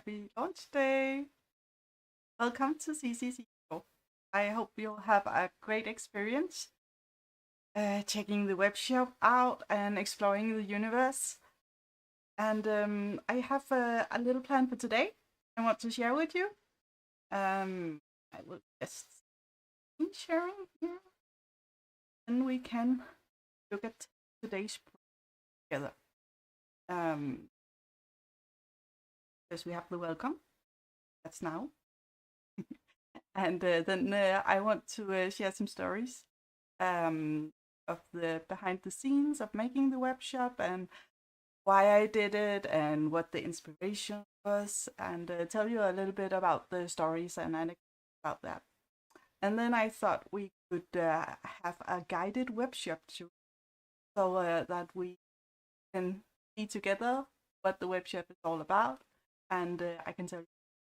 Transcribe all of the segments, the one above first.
happy launch day. Welcome to CCC. I hope you'll have a great experience checking the web shop out and exploring the universe. And I have a little plan for today I want to share with you. I will just screen sharing here, and we can look at today's together. First we have the welcome. That's now. And then I want to share some stories of the behind the scenes of making the web shop and why I did it and what the inspiration was, and tell you a little bit about the stories and anecdotes about that. And then I thought we could have a guided web shop too, so that we can see together what the web shop is all about, and I can tell you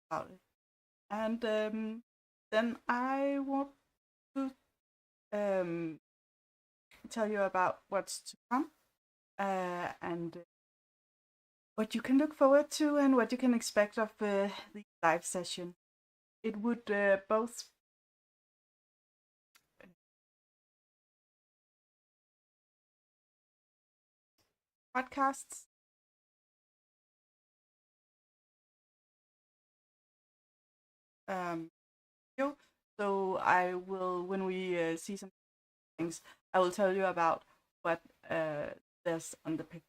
about it. And then I want to tell you about what's to come and what you can look forward to and what you can expect of the live session. It would both podcasts so I will, when we see some things, I will tell you about what there's on the picture,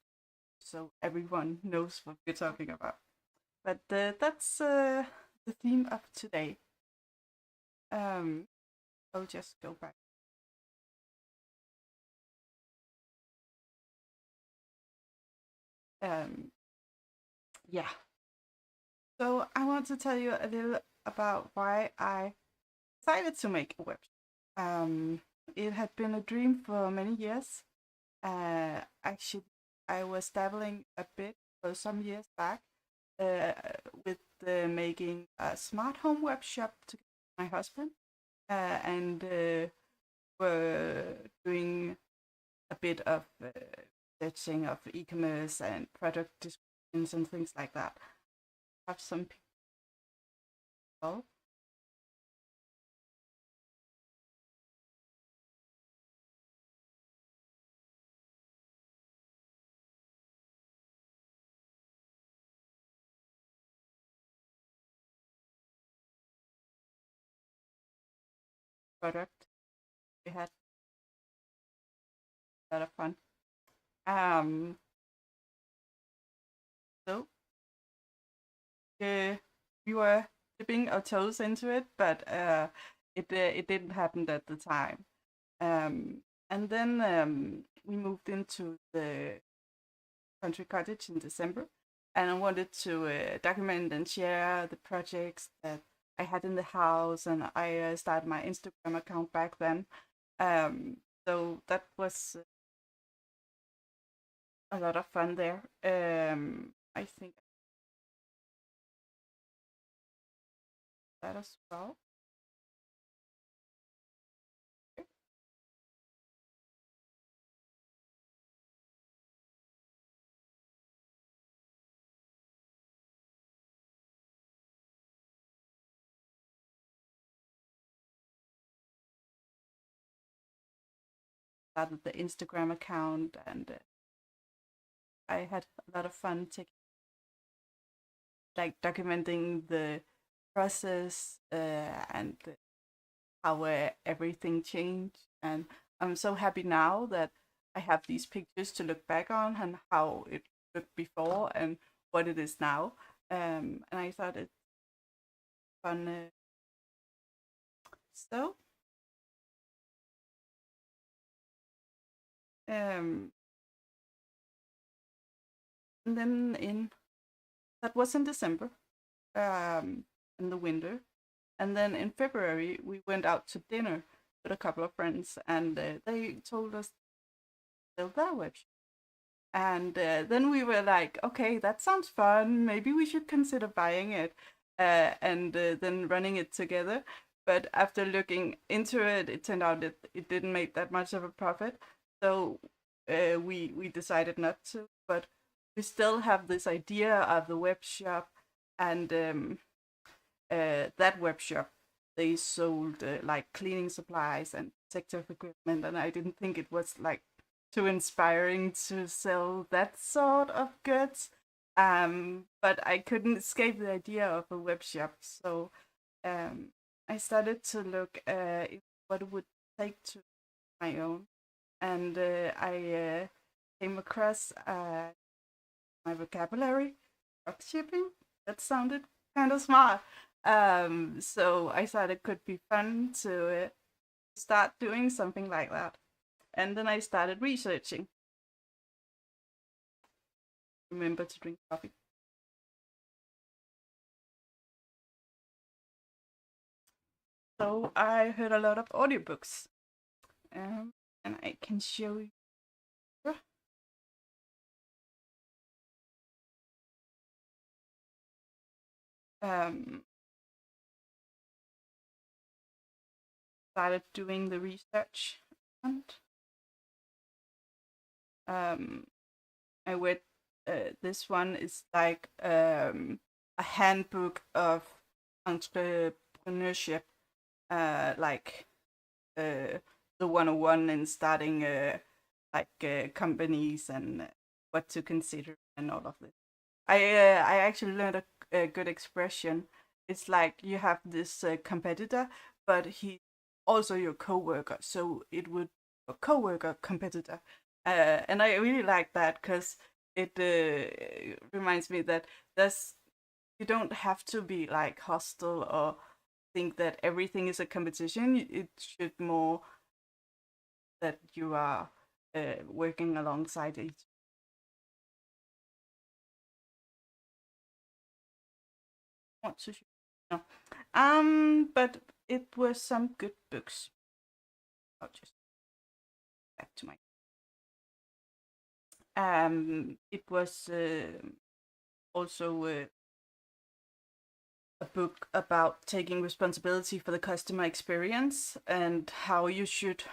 so everyone knows what we're talking about. But that's the theme of today. I'll just go back. Yeah. So I want to tell you a little about why I decided to make a website. It had been a dream for many years. Actually, I was dabbling a bit for some years back with making a smart home web shop to my husband, and were doing a bit of searching of e-commerce and product descriptions and things like that. Have some people product. We had a lot of fun. So we were dipping our toes into it, but it didn't happen at the time. And then we moved into the country cottage in December, and I wanted to document and share the projects that I had in the house, and I started my Instagram account back then. So that was a lot of fun there. I think that as well. Started the Instagram account, and I had a lot of fun documenting the process and how everything changed. And I'm so happy now that I have these pictures to look back on and how it looked before and what it is now. And I thought it's fun. So and then that was in December, in the winter, and then in February we went out to dinner with a couple of friends, and they told us to build their website. And then we were like, okay, that sounds fun. Maybe we should consider buying it and then running it together. But after looking into it, it turned out that it didn't make that much of a profit. So we decided not to. But we still have this idea of the web shop and that web shop, they sold like cleaning supplies and protective equipment, and I didn't think it was like too inspiring to sell that sort of goods. But I couldn't escape the idea of a web shop, so um, I started to look what it would take to my own, and I came across my vocabulary, dropshipping. That sounded kind of smart. So I thought it could be fun to start doing something like that. And then I started researching. Remember to drink coffee. So I heard a lot of audiobooks. And I can show you. Um, Started doing the research. And I read this one is like a handbook of entrepreneurship, like the 101 in starting companies and what to consider and all of this. I actually learned a good expression. It's like you have this competitor, but he also your coworker, so it would a coworker competitor, and I really like that because it reminds me that there's you don't have to be like hostile or think that everything is a competition. It should more that you are working alongside each. Want to no. But it was some good books. I'll just back to my. It was also a book about taking responsibility for the customer experience and how you should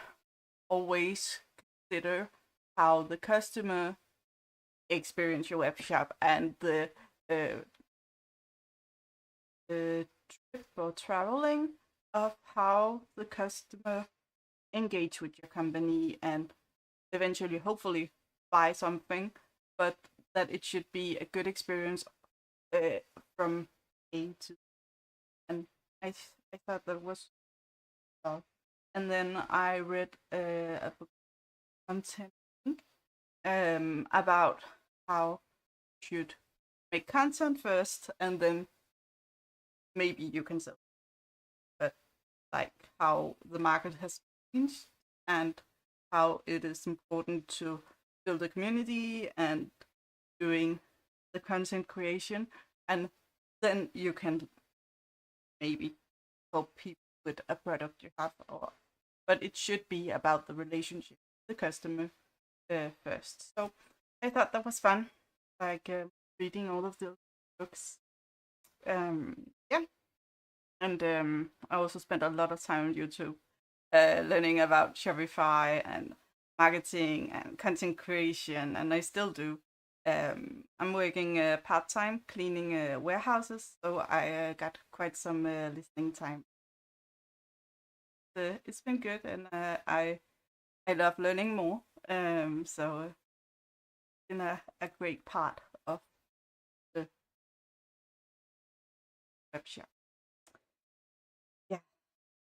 always consider how the customer experience your web shop and uh, the trip or traveling of how the customer engage with your company and eventually hopefully buy something, but that it should be a good experience from A to and I thought that was well. And then I read a book content about how you should make content first and then maybe you can sell, but like how the market has changed and how it is important to build a community and doing the content creation, and then you can maybe help people with a product you have, or but it should be about the relationship with the customer first. So I thought that was fun, like reading all of the books. Yeah, and I also spent a lot of time on YouTube learning about Shopify and marketing and content creation, and I still do. I'm working part time cleaning warehouses, so I got quite some listening time. It's been good, and I love learning more. So it's been a great part of the web shop. Yeah.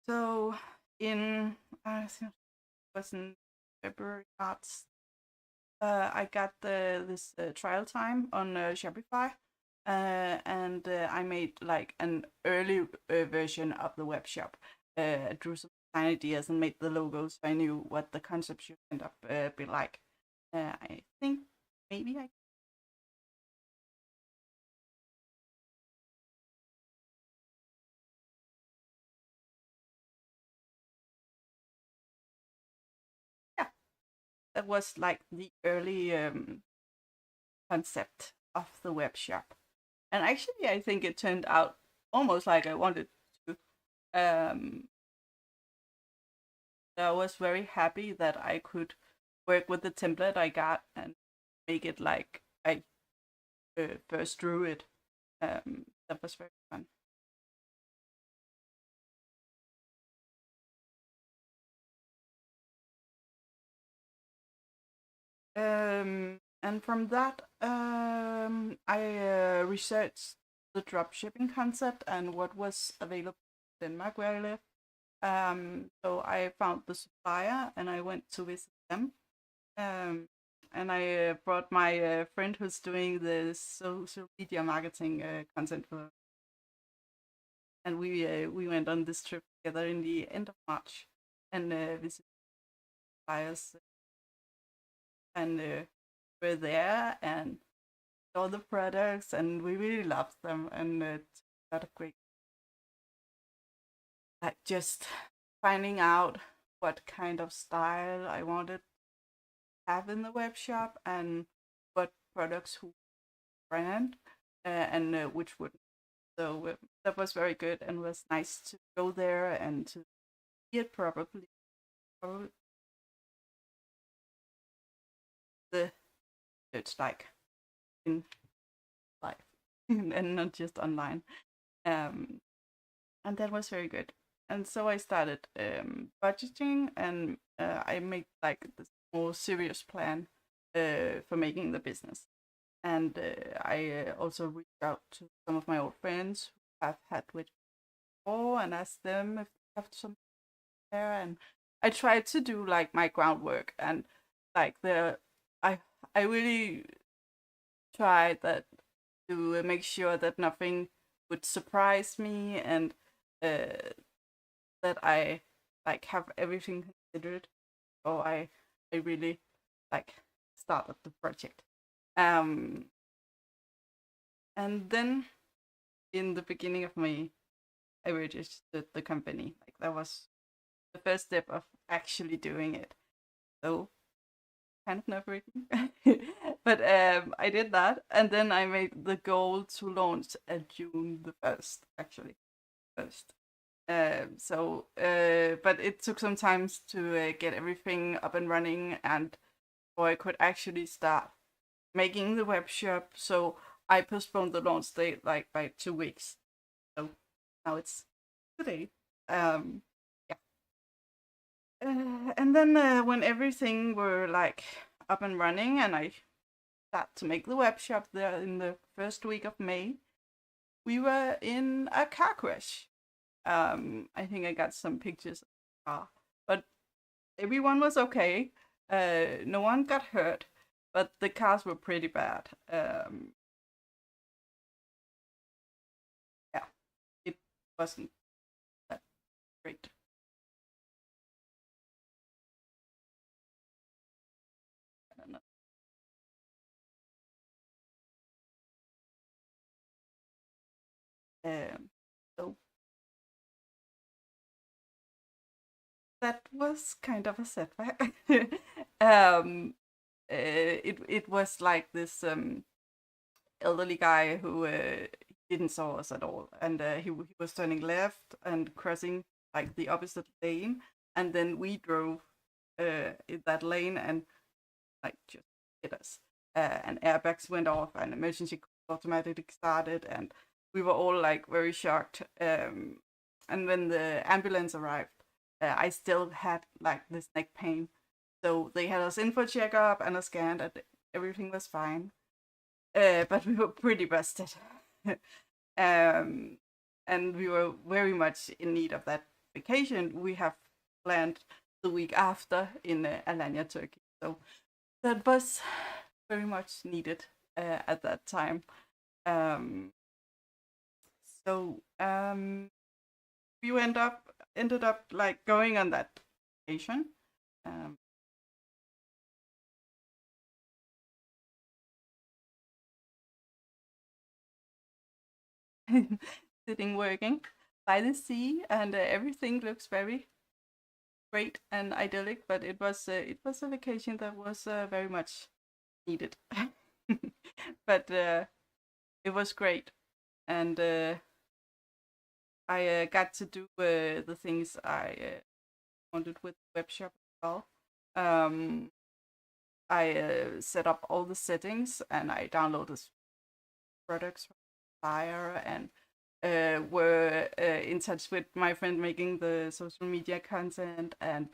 So in I think it was in February, March, I got this trial time on Shopify, and I made like an early version of the web shop. Drew some design ideas and made the logos, so I knew what the concept should end up be like. I think maybe I yeah, that was like the early concept of the web shop, and actually I think it turned out almost like I wanted to. Um, I was very happy that I could work with the template I got and make it like I first drew it. that was very fun. And from that, I researched the drop shipping concept and what was available in Denmark where I live. So I found the supplier and I went to visit them. And I brought my friend who's doing the social media marketing content for, and we went on this trip together in the end of March and visited suppliers and were there and all the products, and we really loved them, and it's a lot of great, like just finding out what kind of style I wanted to have in the web shop and what products who brand and which would. So that was very good and was nice to go there and to see it probably the it's like in life and not just online. Um, and that was very good. And so I started budgeting, and I made like this more serious plan for making the business. And I also reached out to some of my old friends who have had with before and asked them if they have some there. And I tried to do like my groundwork and like I I really tried that to make sure that nothing would surprise me and uh, that I like have everything considered. So I really like started the project. Um, and then in the beginning of May, I registered the company. Like that was the first step of actually doing it. So kind of nerve-wracking, but I did that, and then I made the goal to launch at June the 1st, actually first. But it took some time to get everything up and running, and before I could actually start making the web shop. So I postponed the launch date like by 2 weeks. So now it's today. Um, yeah. And then when everything were like up and running, and I started to make the web shop there in the first week of May, we were in a car crash. I think I got some pictures of the car, but everyone was okay. No one got hurt, but the cars were pretty bad. Yeah, it wasn't that great. I don't know. Um, so that was kind of a setback. It was like this elderly guy who didn't saw us at all, and he was turning left and crossing like the opposite lane, and then we drove in that lane and like just hit us, and airbags went off and emergency automatically started, and we were all like very shocked. And when the ambulance arrived, I still had like this neck pain, so they had us in for checkup and a scan, and everything was fine. But we were pretty busted. um, and we were very much in need of that vacation we have planned the week after in Alanya, Turkey. So that was very much needed at that time. Um, so we ended up like going on that vacation. Um, Sitting working by the sea, and everything looks very great and idyllic. But it was a vacation that was very much needed. But it was great, and I got to do the things I wanted with webshop as well. Um, I set up all the settings and I downloaded products. supplier and were in touch with my friend making the social media content, and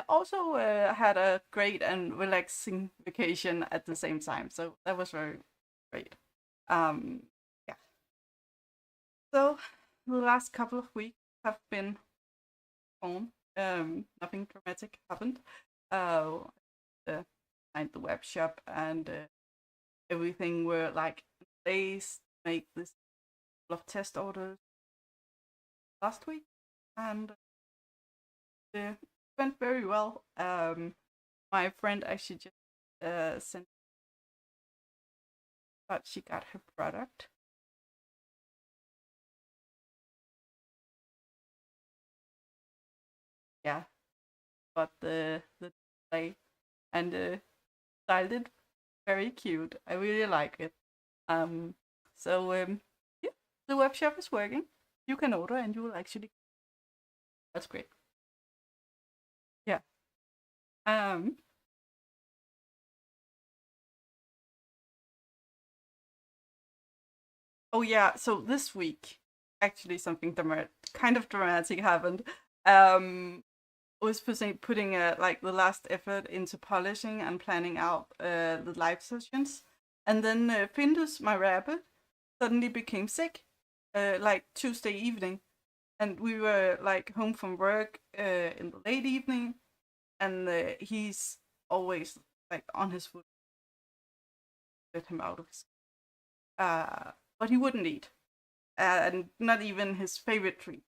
also had a great and relaxing vacation at the same time. So that was very great. Yeah. So the last couple of weeks have been calm. Nothing dramatic happened. Uh, Behind the web shop and everything were like in place to make this couple of test orders last week, and it went very well. My friend actually just sent out she got her product. Yeah, but the display and styled it very cute. I really like it. Um, so yeah, the web shop is working. You can order and you will actually. That's great. Yeah. Um. Oh yeah. So this week, actually, something kind of dramatic happened. Um. Was putting like the last effort into polishing and planning out the live sessions, and then Findus, my rabbit, suddenly became sick, like Tuesday evening, and we were like home from work in the late evening, and he's always like on his foot, let him out of his, but he wouldn't eat, and not even his favorite treat,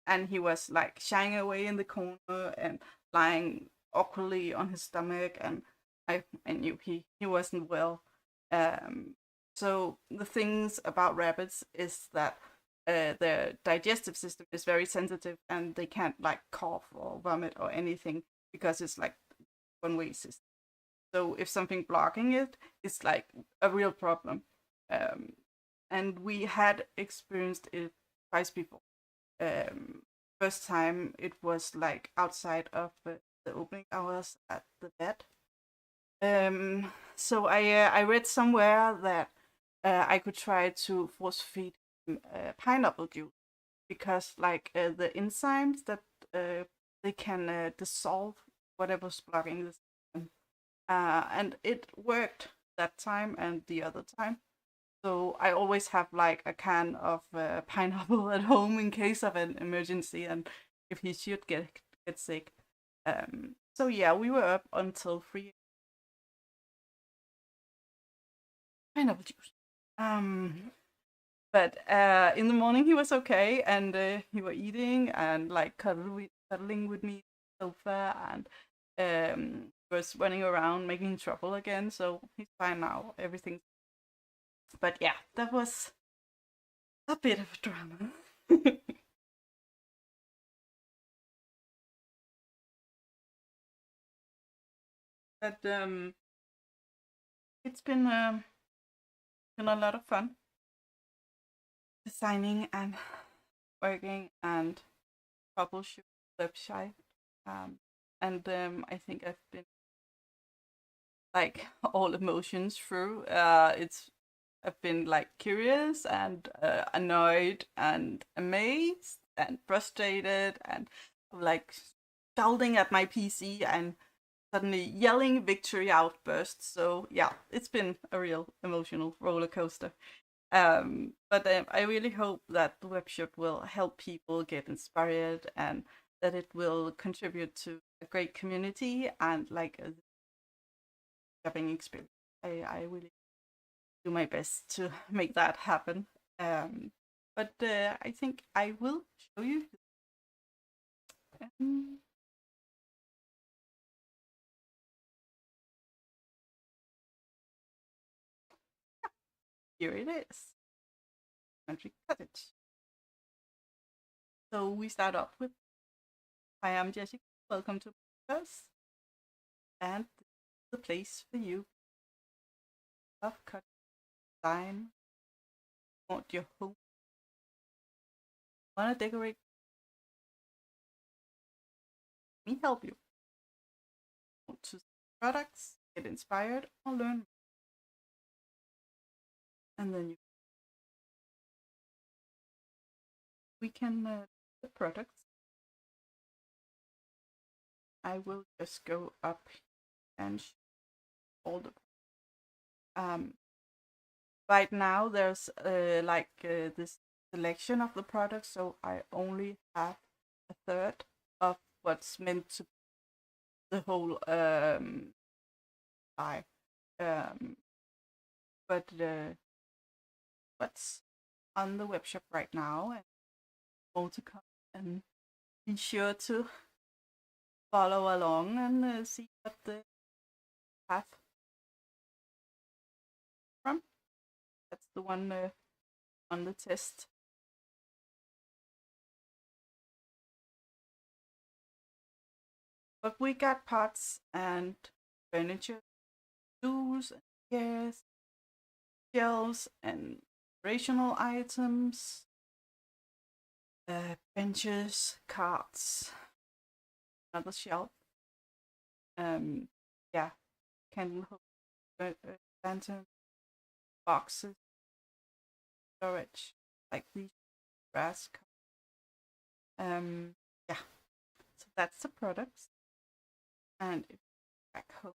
and he was like shying away in the corner and lying awkwardly on his stomach, and I knew he wasn't well. Um, so the things about rabbits is that their digestive system is very sensitive, and they can't like cough or vomit or anything because it's like one way system. So if something blocking it, it's like a real problem. Um, and we had experienced it twice before. Um, First time it was like outside of the opening hours at the vet. So I read somewhere that I could try to force feed him pineapple juice, because like the enzymes that they can dissolve whatever's blocking the system. And it worked that time and the other time. So I always have like a can of pineapple at home in case of an emergency and if he should get sick. So yeah, we were up until 3 pineapple juice. Um, but in the morning he was okay, and he was eating and like cuddling with me on the sofa, and was running around making trouble again. So he's fine now. Everything. But yeah, that was a bit of a drama. But it's been a lot of fun designing and working and troubleshooting the website. Um, and I think I've been like all emotions through. I've been like curious and annoyed and amazed and frustrated and like shouting at my PC and suddenly yelling victory outbursts. So yeah, it's been a real emotional roller coaster. But I really hope that the webshop will help people get inspired, and that it will contribute to a great community and like a shopping experience. I really do my best to make that happen. But I think I will show you. Um, Here it is, Country Cottage. So we start off with, "Hi, I'm Jessica. Welcome to us, and this is the place for you. Love cut design. Want your home? Wanna decorate? Me help you. Want to see products, get inspired, or learn, and then you we can the products. I will just go up and show all the right now there's this selection of the products, so I only have a third of what's meant to be the whole eye. But what's on the webshop right now and more to come, and be sure to follow along and see what the path from. That's the one on the test. But we got pots and furniture, tools, and chairs, shelves, and operational items, benches, carts, another shelf. Yeah, candle holder, lantern, boxes, storage, like these brass. Yeah, so that's the products. And if back home,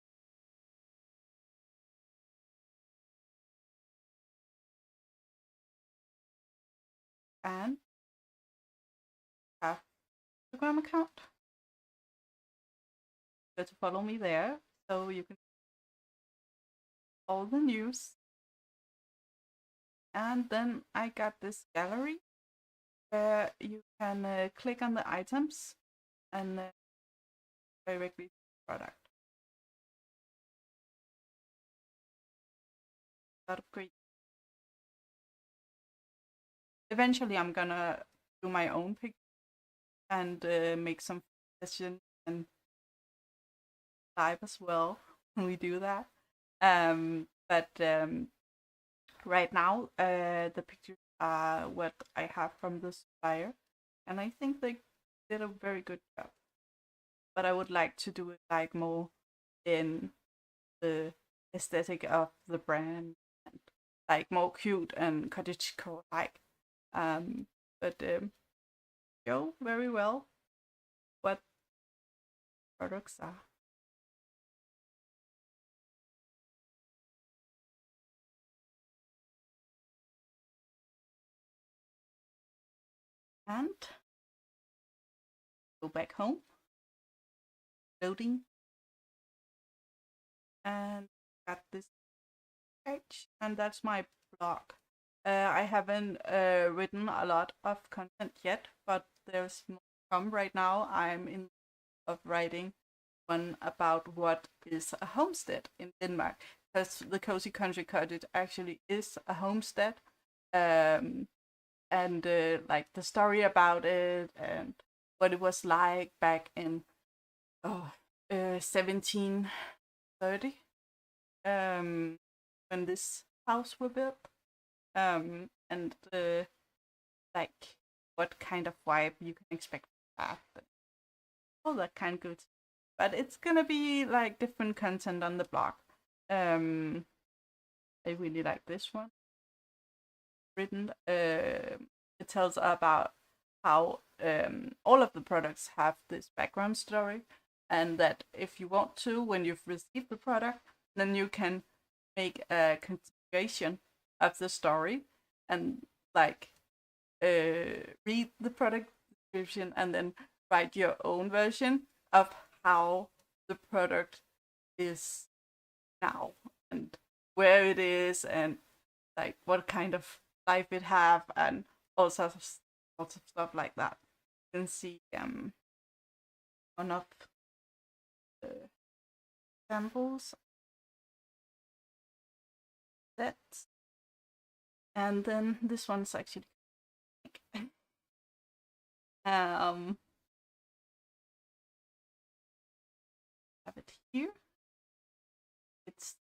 and have Instagram account, go to follow me there, so you can all the news. And then I got this gallery where you can click on the items and directly to the product. A lot of great. Eventually, I'm gonna do my own picture and make some suggestions and live as well when we do that. But right now, the pictures are what I have from the supplier, and I think they did a very good job. But I would like to do it like more in the aesthetic of the brand, and like more cute and cottagecore like. But show very well what products are. And go back home, loading, and got this page, and that's my blog. I haven't written a lot of content yet, but there's more to come right now. I'm in of writing one about what is a homestead in Denmark, because the Cozy Country Cottage actually is a homestead, and like the story about it and what it was like back in 1730, when this house was built, and like what kind of vibe you can expect to have, and all that kind of good. But it's gonna be like different content on the blog. I really like this one. Written, it tells about how all of the products have this background story, and that if you want to, when you've received the product, then you can make a continuation of the story and like read the product description and then write your own version of how the product is now and where it is and like what kind of life it have and all sorts of stuff like that. You can see one of the samples that, and then this one's actually have it here. It's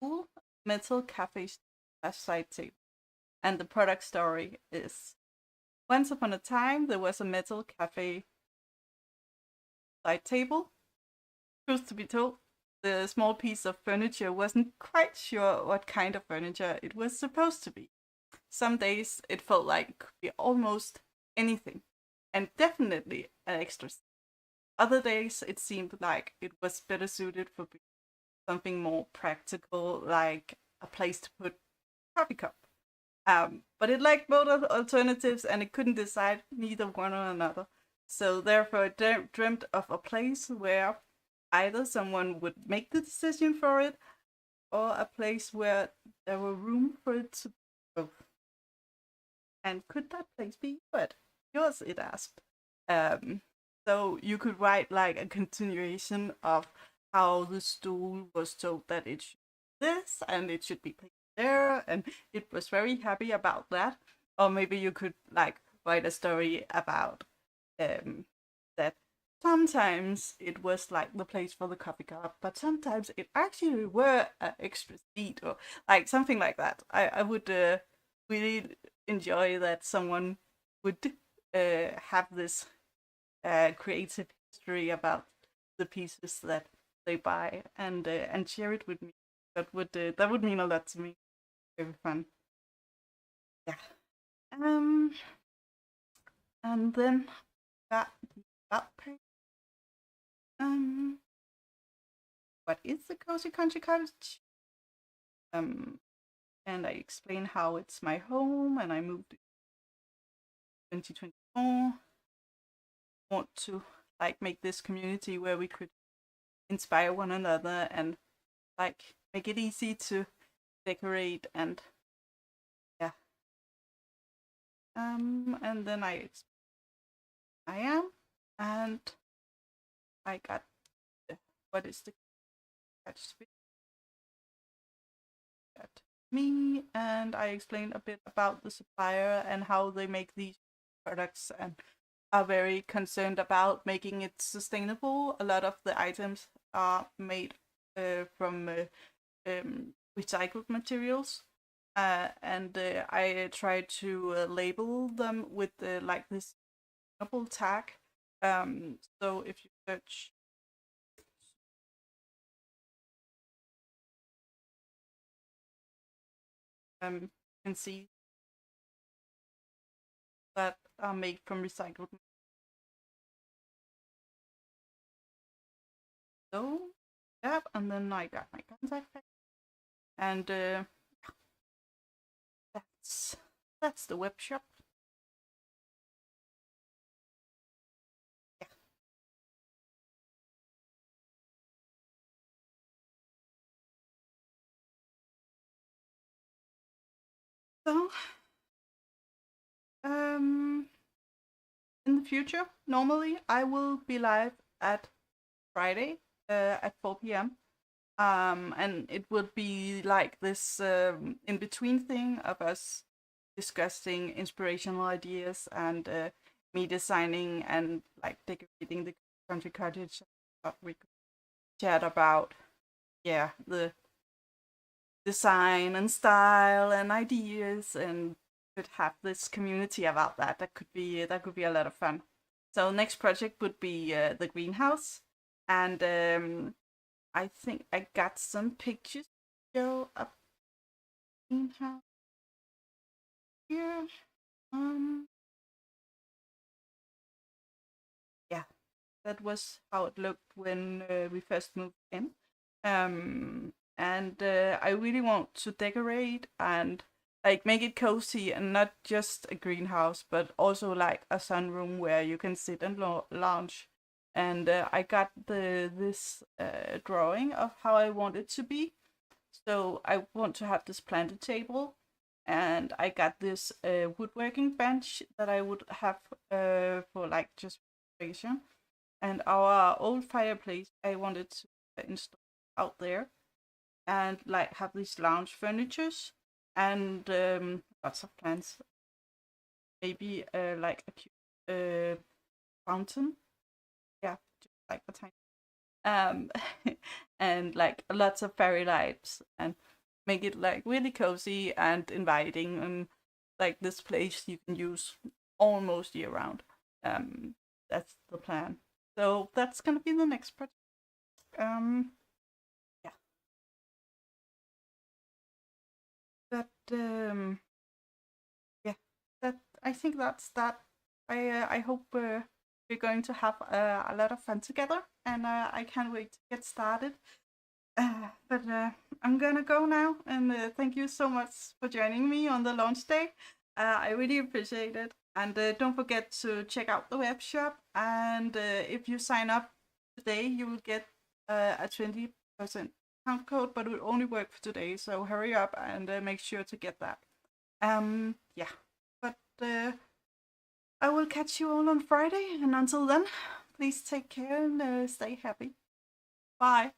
cool metal cafe side table, and the product story is: once upon a time there was a metal cafe side table. Truth to be told, the small piece of furniture wasn't quite sure what kind of furniture it was supposed to be. Some days it felt like it could be almost anything, and definitely an extra. Other days, it seemed like it was better suited for something more practical, like a place to put a coffee cup. But it liked both alternatives, and it couldn't decide neither one or another. So therefore, it dreamt of a place where either someone would make the decision for it, or a place where there were room for it to both. And could that place be yours? Yours, it asked. Um, so you could write like a continuation of how the stool was told that it should be this and it should be placed there, and it was very happy about that. Or maybe you could like write a story about that sometimes it was like the place for the coffee cup, but sometimes it actually were an extra seat or like something like that. I would really enjoy that someone would have this creative history about the pieces that they buy and share it with me. That would mean a lot to me. Very fun. Yeah. Um. And then got the about page. Um. What is the cozy country cottage? And I explain how it's my home and I moved in 2024. Want to like make this community where we could inspire one another and like make it easy to decorate and yeah. And then I am and I got what is the catch that me, and I explained a bit about the supplier and how they make these products and are very concerned about making it sustainable. A lot of the items are made from recycled materials, and I try to label them with like this double tag. So if you search, you can see that are made from recycled. So yeah, and then I got my contact pack, and that's the web shop. Yeah. So um, in the future, normally I will be live at Friday at 4 p.m. And it would be like this in between thing of us discussing inspirational ideas and me designing and like decorating the country cottage. We could chat about the design and style and ideas and could have this community about that. That could be a lot of fun. So next project would be the greenhouse, and I think I got some pictures to show up greenhouse here. Um, yeah, that was how it looked when we first moved in. And I really want to decorate and like make it cozy and not just a greenhouse, but also like a sunroom where you can sit and lounge. And I got this drawing of how I want it to be. So I want to have this planted table, and I got this woodworking bench that I would have for like just decoration, and our old fireplace I wanted to install out there and like have these lounge furnitures and lots of plants, maybe like a cute fountain, yeah, just like a tiny um and like lots of fairy lights and make it like really cozy and inviting, and like this place you can use almost year round. That's the plan. So that's gonna be the next project. um yeah, that yeah, that I think that's that I hope we're going to have a lot of fun together, and I can't wait to get started. But I'm gonna go now, and thank you so much for joining me on the launch day. I really appreciate it. And don't forget to check out the web shop. And if you sign up today, you will get a 20% discount code, but it will only work for today. So hurry up and make sure to get that. Yeah, but I will catch you all on Friday. And until then, please take care and stay happy. Bye.